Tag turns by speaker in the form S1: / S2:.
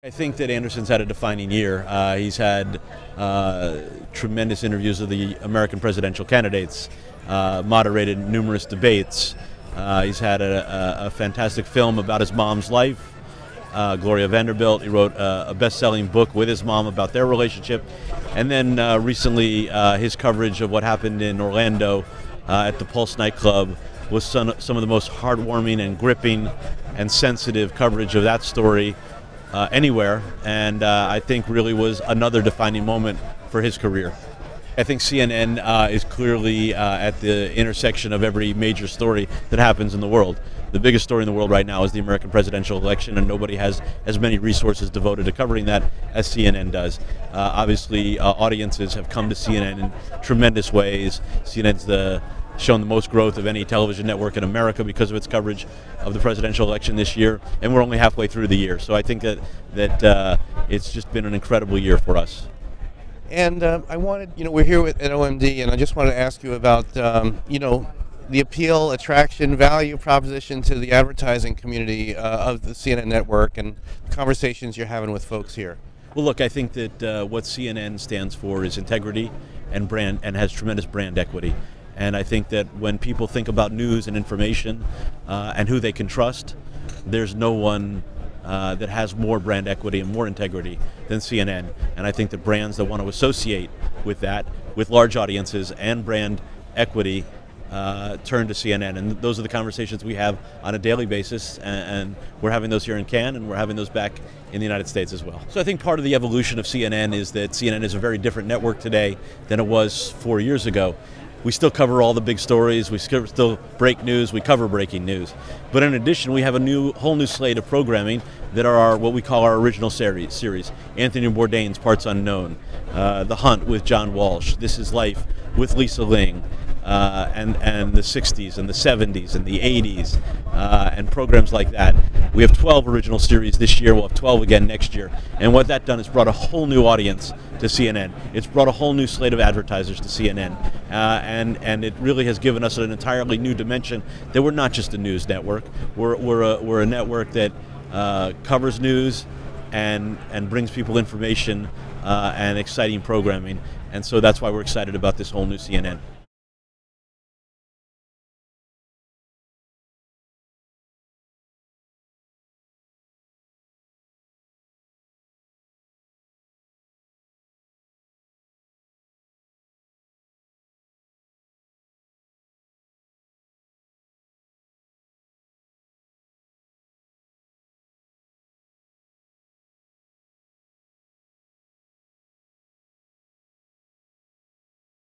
S1: I think that Anderson's had a defining year. He's had tremendous interviews with the American presidential candidates, moderated numerous debates. He's had a fantastic film about his mom's life, Gloria Vanderbilt. He wrote a best-selling book with his mom about their relationship. And then recently, his coverage of what happened in Orlando at the Pulse nightclub was some of the most heartwarming and gripping and sensitive coverage of that story anywhere, and I think really was another defining moment for his career. I think CNN is clearly at the intersection of every major story that happens in the world. The biggest story in the world right now is the American presidential election, and nobody has as many resources devoted to covering that as CNN does. Obviously, audiences have come to CNN in tremendous ways. CNN's shown the most growth of any television network in America because of its coverage of the presidential election this year, and we're only halfway through the year. So I think that it's just been an incredible year for us.
S2: And I wanted, we're here at OMD, and I just wanted to ask you about, the appeal, attraction, value proposition to the advertising community of the CNN network and the conversations you're having with folks here.
S1: Well, look, I think that what CNN stands for is integrity and brand, and has tremendous brand equity. And I think that when people think about news and information and who they can trust, there's no one that has more brand equity and more integrity than CNN. And I think that brands that want to associate with that, with large audiences and brand equity, turn to CNN. And those are the conversations we have on a daily basis. And we're having those here in Cannes, and we're having those back in the United States as well. So I think part of the evolution of CNN is that CNN is a very different network today than it was 4 years ago. We still cover all the big stories, we still break news, we cover breaking news. But in addition, we have a whole new slate of programming that are what we call our original series. Anthony Bourdain's Parts Unknown, The Hunt with John Walsh, This Is Life with Lisa Ling, and the 60s and the 70s and the 80s, and programs like that. We have 12 original series this year, we'll have 12 again next year. And what that's done is brought a whole new audience to CNN. It's brought a whole new slate of advertisers to CNN. And it really has given us an entirely new dimension that we're not just a news network. We're a network that covers news and brings people information and exciting programming. And so that's why we're excited about this whole new CNN.